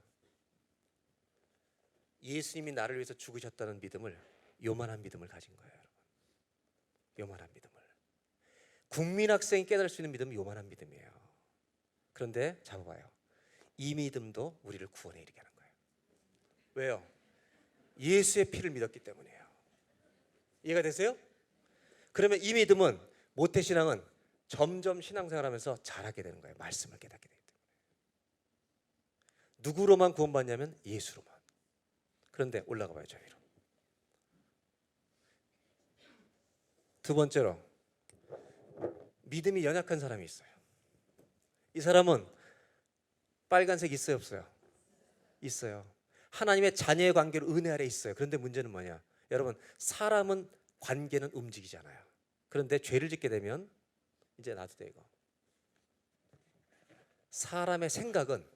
예수님이 나를 위해서 죽으셨다는 믿음을, 요만한 믿음을 가진 거예요, 여러분. 요만한 믿음을. 국민학생이 깨달을 수 있는 믿음은 요만한 믿음이에요. 그런데 잡아봐요. 이 믿음도 우리를 구원에 이르게 하는 거예요. 왜요? 예수의 피를 믿었기 때문이에요. 이해가 되세요? 그러면 이 믿음은, 모태신앙은 점점 신앙생활하면서 잘하게 되는 거예요. 말씀을 깨닫게 되기 때문에. 누구로만 구원받냐면 예수로만. 그런데 올라가 봐요. 저 위로. 두 번째로 믿음이 연약한 사람이 있어요. 이 사람은 빨간색 있어요, 없어요? 있어요. 하나님의 자녀의 관계로 은혜 아래 있어요. 그런데 문제는 뭐냐? 여러분, 사람은 관계는 움직이잖아요. 그런데 죄를 짓게 되면 이제 놔도 돼. 이거 사람의 생각은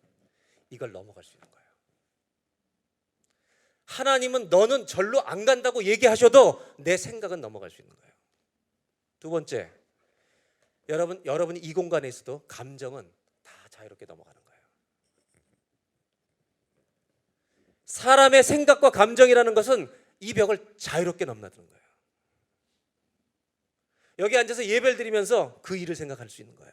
이걸 넘어갈 수 있는 거예요. 하나님은 너는 절로 안 간다고 얘기하셔도 내 생각은 넘어갈 수 있는 거예요. 두 번째, 여러분이 이 공간에 있어도 감정은 다 자유롭게 넘어가는 거예요. 사람의 생각과 감정이라는 것은 이 벽을 자유롭게 넘나드는 거예요. 여기 앉아서 예배를 드리면서 그 일을 생각할 수 있는 거예요.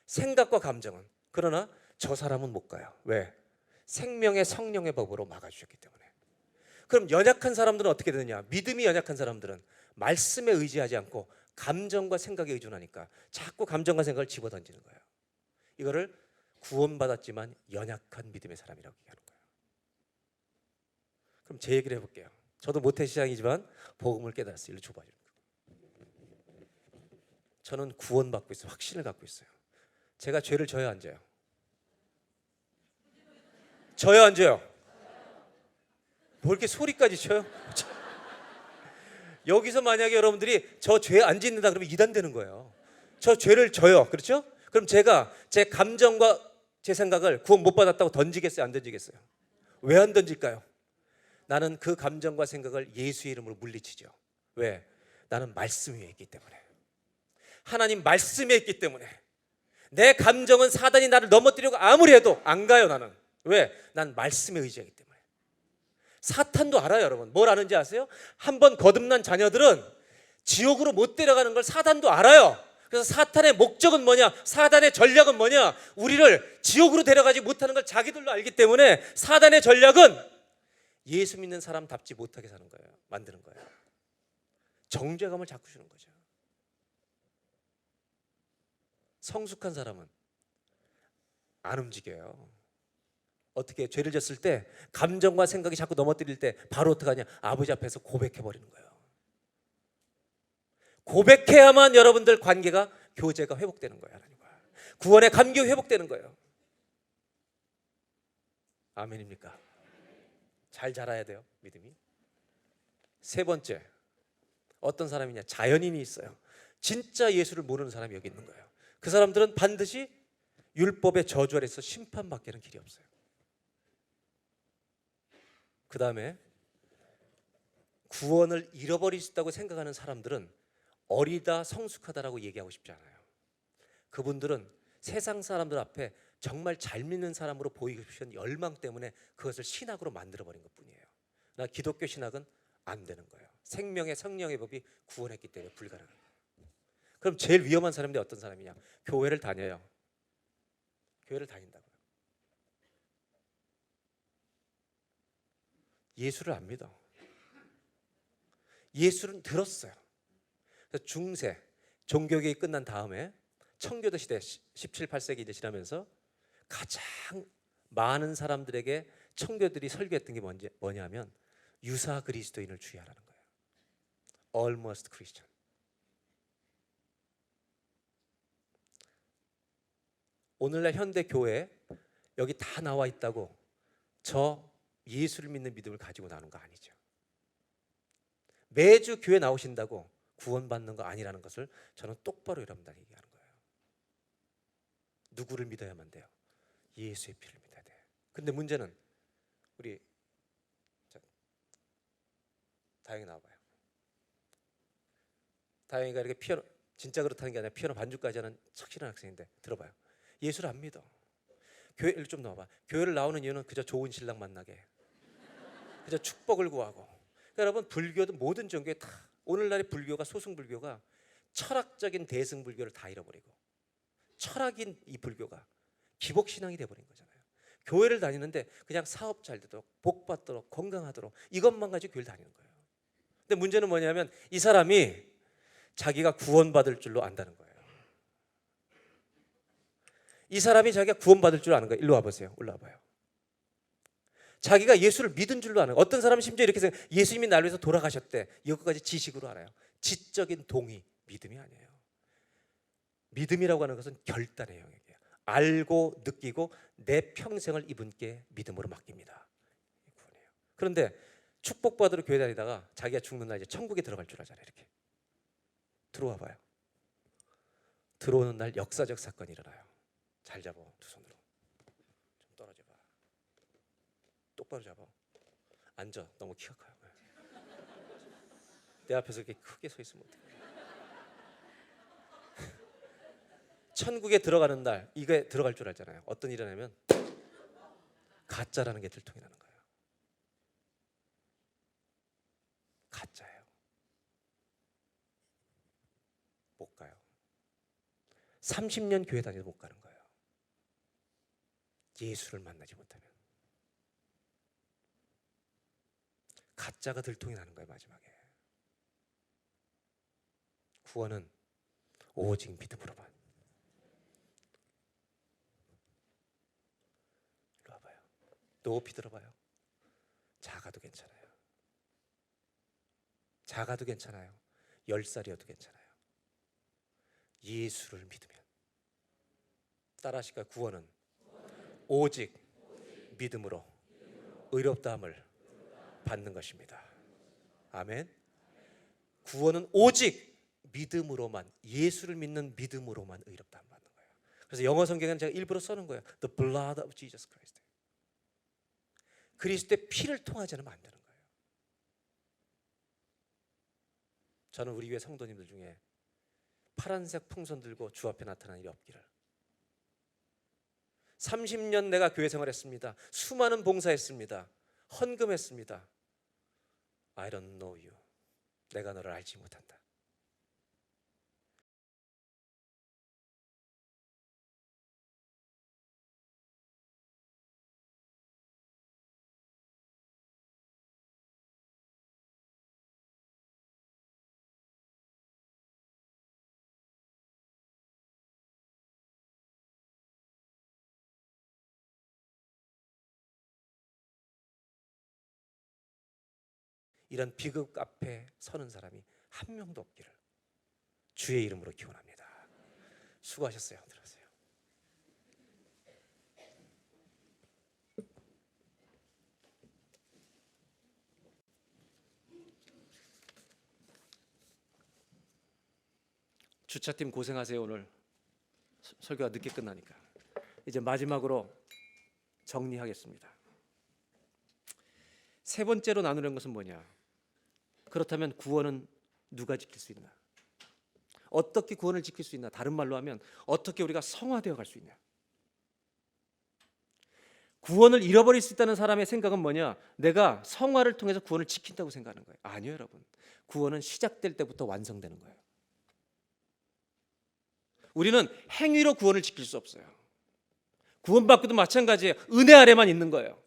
생각과 감정은. 그러나 저 사람은 못 가요. 왜? 생명의 성령의 법으로 막아주셨기 때문에. 그럼 연약한 사람들은 어떻게 되느냐? 믿음이 연약한 사람들은 말씀에 의지하지 않고 감정과 생각에 의존하니까 자꾸 감정과 생각을 집어던지는 거예요. 이거를 구원받았지만 연약한 믿음의 사람이라고 얘기하는 거예요. 그럼 제 얘기를 해볼게요. 저도 모태신앙이지만 복음을 깨달았어요. 일로 줘봐요. 저는 구원받고 있어요. 확신을 갖고 있어요. 제가 죄를 져요, 안 져요? 져요, 안 져요? 뭐 이렇게 소리까지 쳐요? 여기서 만약에 여러분들이 저 죄 안 짓는다 그러면 이단되는 거예요. 저 죄를 져요. 그렇죠? 그럼 제가 제 감정과 제 생각을 구원 못 받았다고 던지겠어요? 안 던지겠어요? 왜 안 던질까요? 나는 그 감정과 생각을 예수의 이름으로 물리치죠. 왜? 나는 말씀 위에 있기 때문에. 하나님 말씀에 있기 때문에. 내 감정은 사단이 나를 넘어뜨리려고 아무리 해도 안 가요, 나는. 왜? 난 말씀에 의지하기 때문에. 사탄도 알아요, 여러분. 뭘 아는지 아세요? 한번 거듭난 자녀들은 지옥으로 못 데려가는 걸 사탄도 알아요. 그래서 사탄의 목적은 뭐냐? 사단의 전략은 뭐냐? 우리를 지옥으로 데려가지 못하는 걸 자기들도 알기 때문에 사단의 전략은 예수 믿는 사람답지 못하게 사는 거예요. 만드는 거예요. 정죄감을 자꾸 주는 거죠. 성숙한 사람은 안 움직여요. 어떻게 죄를 졌을 때 감정과 생각이 자꾸 넘어뜨릴 때 바로 어떻게 하냐? 아버지 앞에서 고백해버리는 거예요. 고백해야만 여러분들 관계가, 교제가 회복되는 거예요. 하나님과 구원의 감격이 회복되는 거예요. 아멘입니까? 잘 자라야 돼요, 믿음이. 세 번째, 어떤 사람이냐? 자연인이 있어요. 진짜 예수를 모르는 사람이 여기 있는 거예요. 그 사람들은 반드시 율법의 저주 아래서 심판받기는 길이 없어요. 그 다음에 구원을 잃어버릴 수 있다고 생각하는 사람들은 어리다, 성숙하다라고 얘기하고 싶지 않아요. 그분들은 세상 사람들 앞에 정말 잘 믿는 사람으로 보이고 싶은 열망 때문에 그것을 신학으로 만들어버린 것뿐이에요. 나 기독교 신학은 안 되는 거예요. 생명의 성령의 법이 구원했기 때문에 불가능한 거예요. 그럼 제일 위험한 사람이 어떤 사람이냐? 교회를 다녀요. 교회를 다닌다고요. 예수를 안 믿어. 예수는 들었어요. 그래서 중세 종교개혁이 끝난 다음에 청교도 시대 17, 18세기 이제 지나면서 가장 많은 사람들에게 청교들이 설교했던 게 뭐냐면 유사 그리스도인을 주의하라는 거예요. Almost Christian. 오늘날 현대 교회 여기 다 나와 있다고 저 예수를 믿는 믿음을 가지고 나오는 거 아니죠. 매주 교회 나오신다고 구원받는 거 아니라는 것을 저는 똑바로 여러분들 얘기하는 거예요. 누구를 믿어야만 돼요? 예수의 피를 믿어야 돼요. 근데 문제는 우리 다영이 나와봐요. 다영이가 이렇게 피아노 진짜 그렇다는 게 아니라 피아노 반주까지 하는 착실한 학생인데 들어봐요. 예수를 안 믿어. 교회를 좀 나와봐. 교회를 나오는 이유는 그저 좋은 신랑 만나게, 그저 축복을 구하고. 그러니까 여러분 불교도 모든 종교에 다 오늘날의 불교가 소승불교가 철학적인 대승불교를 다 잃어버리고 철학인 이 불교가 기복신앙이 돼버린 거잖아요. 교회를 다니는데 그냥 사업 잘 되도록 복 받도록 건강하도록 이것만 가지고 교회를 다니는 거예요. 근데 문제는 뭐냐면 이 사람이 자기가 구원받을 줄로 안다는 거예요. 이 사람이 자기가 구원받을 줄 아는 거예요. 일로 와보세요. 올라와봐요. 자기가 예수를 믿은 줄로 아는 거예요. 어떤 사람은 심지어 이렇게 생각해요. 예수님이 나를 위해서 돌아가셨대. 이것까지 지식으로 알아요. 지적인 동의, 믿음이 아니에요. 믿음이라고 하는 것은 결단의 영역이에요. 알고 느끼고 내 평생을 이분께 믿음으로 맡깁니다. 구원이에요. 그런데 축복받으러 교회 다니다가 자기가 죽는 날 이제 천국에 들어갈 줄 알잖아요. 이렇게 들어와 봐요. 들어오는 날 역사적 사건이 일어나요. 잘 잡아, 두 손으로. 좀 떨어져 봐. 똑바로 잡아. 앉아. 너무 키가 커요. 내 앞에서 이렇게 크게 서 있으면 어떡해. 천국에 들어가는 날 이게 들어갈 줄 알잖아요. 어떤 일이 일어나면 가짜라는 게 들통이 나는 거예요. 가짜예요. 못 가요. 30년 교회 다녀도 못 가는 거예요. 예수를 만나지 못하면 가짜가 들통이 나는 거예요. 마지막에 구원은 오직 믿음으로만. 이리 와봐요. 높이 들어봐요. 작아도 괜찮아요. 작아도 괜찮아요. 10살이어도 괜찮아요. 예수를 믿으면 따라하실까요? 구원은 오직 믿음으로 의롭다함을 받는 것입니다. 아멘. 구원은 오직 믿음으로만, 예수를 믿는 믿음으로만 의롭다함을 받는 거예요. 그래서 영어 성경에는 제가 일부러 써놓은 거예요. The blood of Jesus Christ. 그리스도의 피를 통하지 않으면 안 되는 거예요. 저는 우리 교회 성도님들 중에 파란색 풍선 들고 주 앞에 나타난 일이 없기를. 30년 내가 교회 생활했습니다. 수많은 봉사했습니다. 헌금했습니다. I don't know you. 내가 너를 알지 못한다. 이런 비극 앞에 서는 사람이 한 명도 없기를 주의 이름으로 기원합니다. 수고하셨어요. 들으세요. 주차팀 고생하세요. 오늘 설교가 늦게 끝나니까 이제 마지막으로 정리하겠습니다. 세 번째로 나누는 것은 뭐냐? 그렇다면 구원은 누가 지킬 수 있나? 어떻게 구원을 지킬 수 있나? 다른 말로 하면 어떻게 우리가 성화되어 갈 수 있냐? 구원을 잃어버릴 수 있다는 사람의 생각은 뭐냐? 내가 성화를 통해서 구원을 지킨다고 생각하는 거예요. 아니요, 여러분. 구원은 시작될 때부터 완성되는 거예요. 우리는 행위로 구원을 지킬 수 없어요. 구원받고도 마찬가지예요. 은혜 아래만 있는 거예요.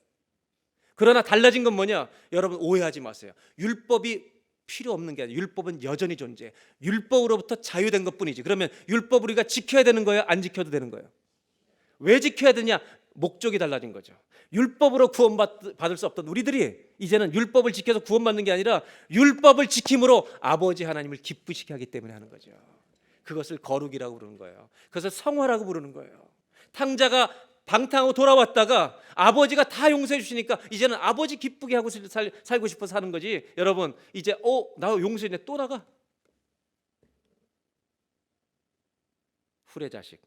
그러나 달라진 건 뭐냐? 여러분 오해하지 마세요. 율법이 필요 없는 게 아니라 율법은 여전히 존재해. 율법으로부터 자유된 것뿐이지. 그러면 율법 우리가 지켜야 되는 거예요? 안 지켜도 되는 거예요? 왜 지켜야 되냐? 목적이 달라진 거죠. 율법으로 구원받을 수 없던 우리들이 이제는 율법을 지켜서 구원받는 게 아니라 율법을 지킴으로 아버지 하나님을 기쁘시게 하기 때문에 하는 거죠. 그것을 거룩이라고 부르는 거예요. 그것을 성화라고 부르는 거예요. 탕자가 방탕하고 돌아왔다가 아버지가 다 용서해 주시니까 이제는 아버지 기쁘게 하고 살고 싶어서 사는 거지. 여러분 이제 나 용서했네 또 나가. 후레자식.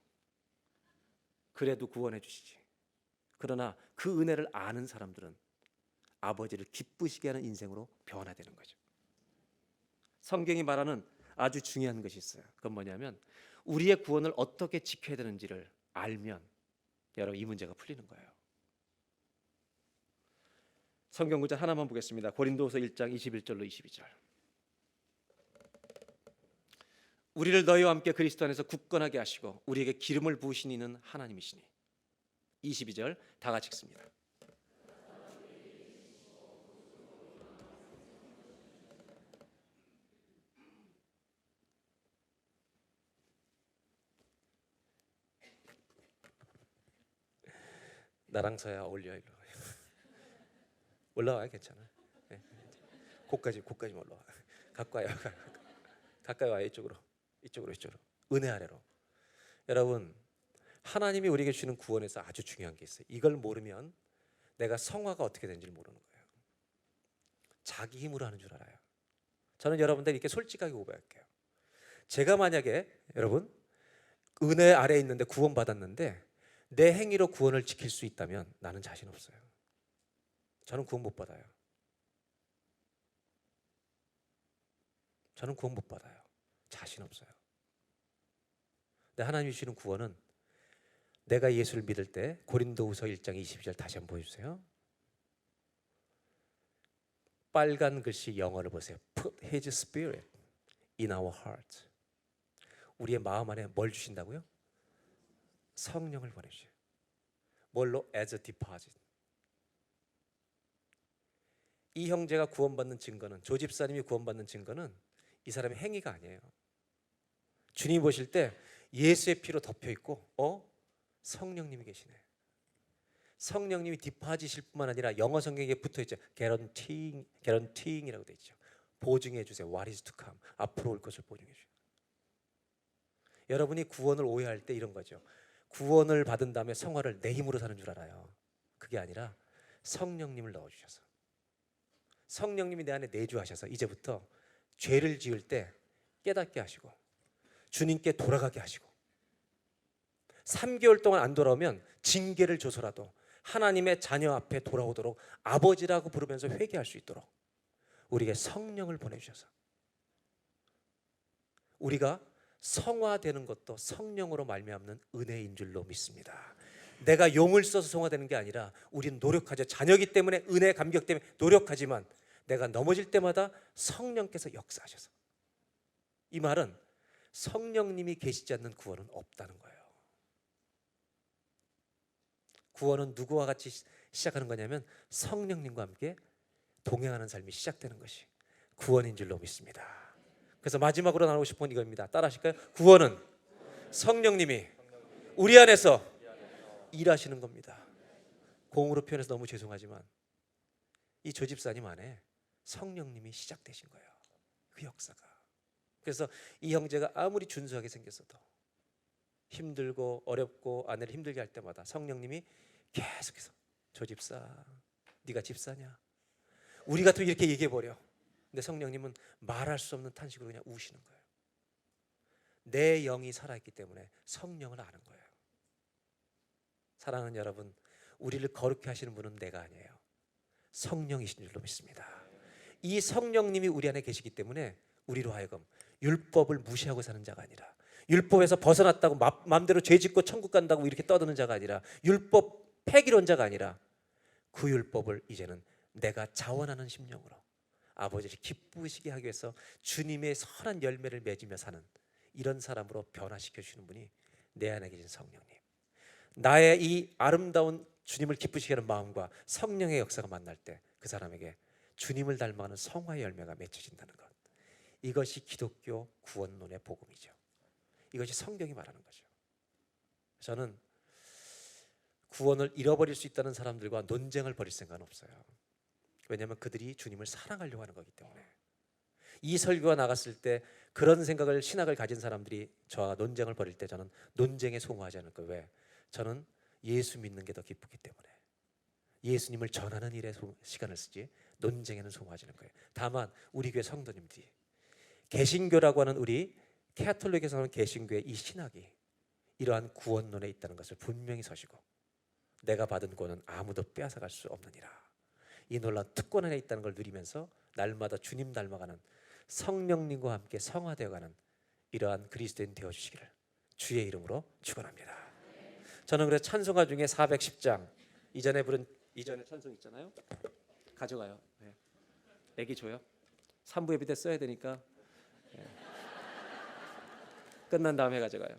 그래도 구원해 주시지. 그러나 그 은혜를 아는 사람들은 아버지를 기쁘시게 하는 인생으로 변화되는 거죠. 성경이 말하는 아주 중요한 것이 있어요. 그건 뭐냐면 우리의 구원을 어떻게 지켜야 되는지를 알면 여러분 이 문제가 풀리는 거예요. 성경 구절 하나만 보겠습니다. 고린도후서 1장 21절로 22절. 우리를 너희와 함께 그리스도 안에서 굳건하게 하시고 우리에게 기름을 부으신 이는 하나님이시니. 22절 다 같이 읽습니다. 나랑 서야 어울려. 이거. 올라와요, 괜찮아. 네. 고까지만 올라와. 가까이 와, 가까이 와 이쪽으로. 은혜 아래로. 여러분, 하나님이 우리에게 주는 구원에서 아주 중요한 게 있어요. 이걸 모르면 내가 성화가 어떻게 되는지를 모르는 거예요. 자기 힘으로 하는 줄 알아요. 저는 여러분들 이렇게 솔직하게 고백할게요. 제가 만약에 여러분 은혜 아래에 있는데 구원 받았는데 내 행위로 구원을 지킬 수 있다면 나는 자신 없어요. 저는 구원 못 받아요. 저는 구원 못 받아요. 자신 없어요. 근데 하나님이 주시는 구원은 내가 예수를 믿을 때 고린도후서 1장 22절 다시 한번 보여주세요. 빨간 글씨 영어를 보세요. Put His Spirit in our heart. 우리의 마음 안에 뭘 주신다고요? 성령을 보내주세요. 뭘로? As a deposit. 이 형제가 구원받는 증거는, 조 집사님이 구원받는 증거는 이 사람의 행위가 아니에요. 주님 보실 때 예수의 피로 덮여 있고 성령님이 계시네. 성령님이 디파짓일 뿐만 아니라 영어 성경에 붙어 있죠. guaranteeing이라고 돼 있죠. 보증해 주세요. What is to come. 앞으로 올 것을 보증해 주세요. 여러분이 구원을 오해할 때 이런 거죠. 구원을 받은 다음에 성화를 내 힘으로 사는 줄 알아요. 그게 아니라 성령님을 넣어 주셔서 성령님이 내 안에 내주하셔서 이제부터 죄를 지을 때 깨닫게 하시고 주님께 돌아가게 하시고 3개월 동안 안 돌아오면 징계를 줘서라도 하나님의 자녀 앞에 돌아오도록 아버지라고 부르면서 회개할 수 있도록 우리에게 성령을 보내주셔서 우리가 성화되는 것도 성령으로 말미암는 은혜인 줄로 믿습니다. 내가 용을 써서 성화되는 게 아니라 우리는 노력하죠. 자녀이기 때문에 은혜 감격 때문에 노력하지만 내가 넘어질 때마다 성령께서 역사하셔서 이 말은 성령님이 계시지 않는 구원은 없다는 거예요. 구원은 누구와 같이 시작하는 거냐면 성령님과 함께 동행하는 삶이 시작되는 것이 구원인 줄로 믿습니다. 그래서 마지막으로 나누고 싶은 건 이겁니다. 따라 하실까요? 구원은 성령님이 우리 안에서 일하시는 겁니다. 공으로 표현해서 너무 죄송하지만 이 조 집사님 안에 성령님이 시작되신 거예요. 그 역사가. 그래서 이 형제가 아무리 준수하게 생겼어도 힘들고 어렵고 아내를 힘들게 할 때마다 성령님이 계속해서 조 집사 네가 집사냐? 우리 같으면 이렇게 얘기해버려. 근데 성령님은 말할 수 없는 탄식으로 그냥 우시는 거예요. 내 영이 살아있기 때문에 성령을 아는 거예요. 사랑하는 여러분, 우리를 거룩해 하시는 분은 내가 아니에요. 성령이신 줄로 믿습니다. 이 성령님이 우리 안에 계시기 때문에 우리로 하여금 율법을 무시하고 사는 자가 아니라 율법에서 벗어났다고 마음대로 죄 짓고 천국 간다고 이렇게 떠드는 자가 아니라 율법 폐기론자가 아니라 그 율법을 이제는 내가 자원하는 심령으로 아버지를 기쁘시게 하기 위해서 주님의 선한 열매를 맺으며 사는 이런 사람으로 변화시켜 주시는 분이 내 안에 계신 성령님. 나의 이 아름다운 주님을 기쁘시게 하는 마음과 성령의 역사가 만날 때 그 사람에게 주님을 닮아가는 성화의 열매가 맺혀진다는 것. 이것이 기독교 구원론의 복음이죠. 이것이 성경이 말하는 거죠. 저는 구원을 잃어버릴 수 있다는 사람들과 논쟁을 벌일 생각은 없어요. 왜냐하면 그들이 주님을 사랑하려고 하는 거기 때문에. 이 설교가 나갔을 때 그런 생각을 신학을 가진 사람들이 저와 논쟁을 벌일 때 저는 논쟁에 소모하지 않을 거예요. 왜? 저는 예수 믿는 게 더 기쁘기 때문에. 예수님을 전하는 일에 시간을 쓰지 논쟁에는 소모하지 않을 거예요. 다만 우리 교회 성도님들이 개신교라고 하는 우리 캐톨릭에서 하는 개신교의 이 신학이 이러한 구원론에 있다는 것을 분명히 서시고 내가 받은 구원은 아무도 빼앗아갈 수 없느니라. 이 놀라운 특권 안에 있다는 걸 누리면서 날마다 주님 닮아가는 성령님과 함께 성화되어가는 이러한 그리스도인 되어주시기를 주의 이름으로 축원합니다. 저는 그래서 찬송가 중에 410장 이전에 부른 이전에 찬송 있잖아요. 가져가요. 네. 애기 줘요. 3부 예배 때 써야 되니까 네. 끝난 다음에 가져가요.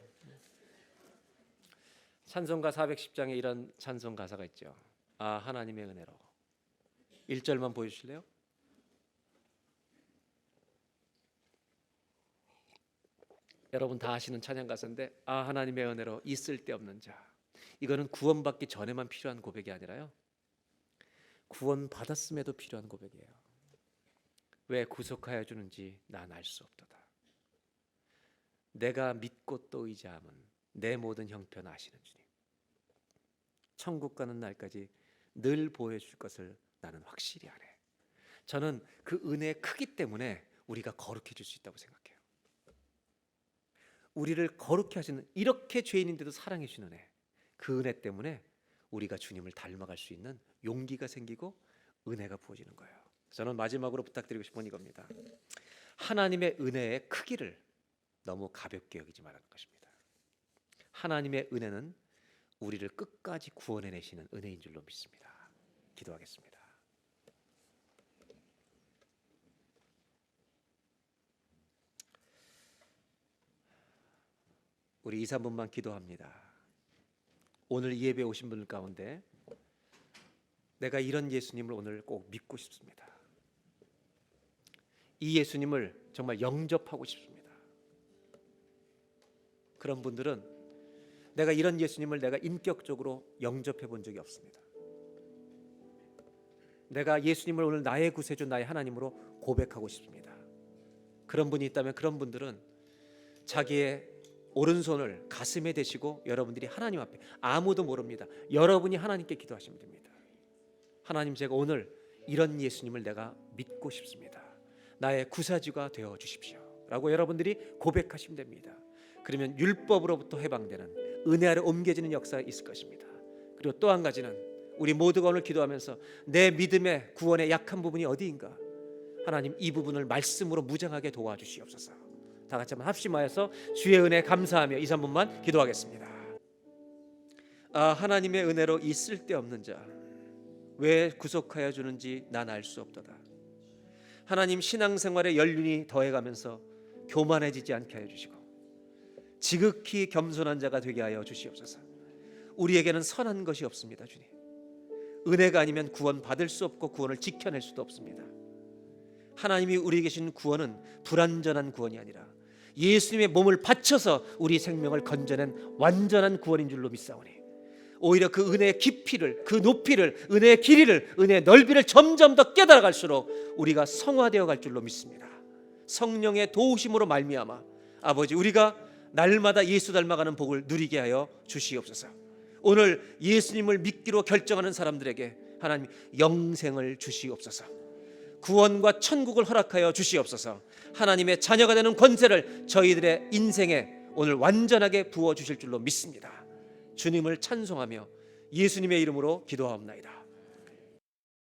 찬송가 410장에 이런 찬송 가사가 있죠. 아 하나님의 은혜로 1절만 보여주실래요? 여러분 다 아시는 찬양 가사인데 아 하나님의 은혜로 있을 데 없는 자. 이거는 구원받기 전에만 필요한 고백이 아니라요. 구원받았음에도 필요한 고백이에요. 왜 구속하여 주는지 난 알 수 없도다. 내가 믿고 또 의지함은 내 모든 형편 아시는 주님. 천국 가는 날까지 늘 보여줄 것을 나는 확실히 아네. 저는 그 은혜의 크기 때문에 우리가 거룩해질 수 있다고 생각해요. 우리를 거룩해 하시는 이렇게 죄인인데도 사랑해 주는 은혜. 그 은혜 때문에 우리가 주님을 닮아갈 수 있는 용기가 생기고 은혜가 부어지는 거예요. 저는 마지막으로 부탁드리고 싶은 이겁니다. 하나님의 은혜의 크기를 너무 가볍게 여기지 말라는 것입니다. 하나님의 은혜는 우리를 끝까지 구원해내시는 은혜인 줄로 믿습니다. 기도하겠습니다. 우리 2, 3분만 기도합니다. 오늘 이 예배에 오신 분들 가운데 내가 이런 예수님을 오늘 꼭 믿고 싶습니다. 이 예수님을 정말 영접하고 싶습니다. 그런 분들은 내가 이런 예수님을 내가 인격적으로 영접해 본 적이 없습니다. 내가 예수님을 오늘 나의 구세주 나의 하나님으로 고백하고 싶습니다. 그런 분이 있다면 그런 분들은 자기의 오른손을 가슴에 대시고 여러분들이 하나님 앞에 아무도 모릅니다. 여러분이 하나님께 기도하시면 됩니다. 하나님 제가 오늘 이런 예수님을 내가 믿고 싶습니다. 나의 구사주가 되어 주십시오 라고 여러분들이 고백하시면 됩니다. 그러면 율법으로부터 해방되는 은혜 아래 옮겨지는 역사가 있을 것입니다. 그리고 또 한 가지는 우리 모두가 오늘 기도하면서 내 믿음의 구원의 약한 부분이 어디인가 하나님 이 부분을 말씀으로 무장하게 도와주시옵소서. 다 같이 한번 합심하여서 주의 은혜 감사하며 2, 3분만 기도하겠습니다. 아 하나님의 은혜로 이 쓸데없는 자 왜 구속하여 주는지 난 알 수 없도다. 하나님 신앙생활의 연륜이 더해가면서 교만해지지 않게 하여 주시고 지극히 겸손한 자가 되게 하여 주시옵소서. 우리에게는 선한 것이 없습니다. 주님 은혜가 아니면 구원 받을 수 없고 구원을 지켜낼 수도 없습니다. 하나님이 우리에게 주신 구원은 불완전한 구원이 아니라 예수님의 몸을 바쳐서 우리 생명을 건져낸 완전한 구원인 줄로 믿사오니 오히려 그 은혜의 깊이를 그 높이를 은혜의 길이를 은혜의 넓이를 점점 더 깨달아갈수록 우리가 성화되어 갈 줄로 믿습니다. 성령의 도우심으로 말미암아 아버지 우리가 날마다 예수 닮아가는 복을 누리게 하여 주시옵소서. 오늘 예수님을 믿기로 결정하는 사람들에게 하나님 영생을 주시옵소서. 구원과 천국을 허락하여 주시옵소서. 하나님의 자녀가 되는 권세를 저희들의 인생에 오늘 완전하게 부어 주실 줄로 믿습니다. 주님을 찬송하며 예수님의 이름으로 기도하옵나이다.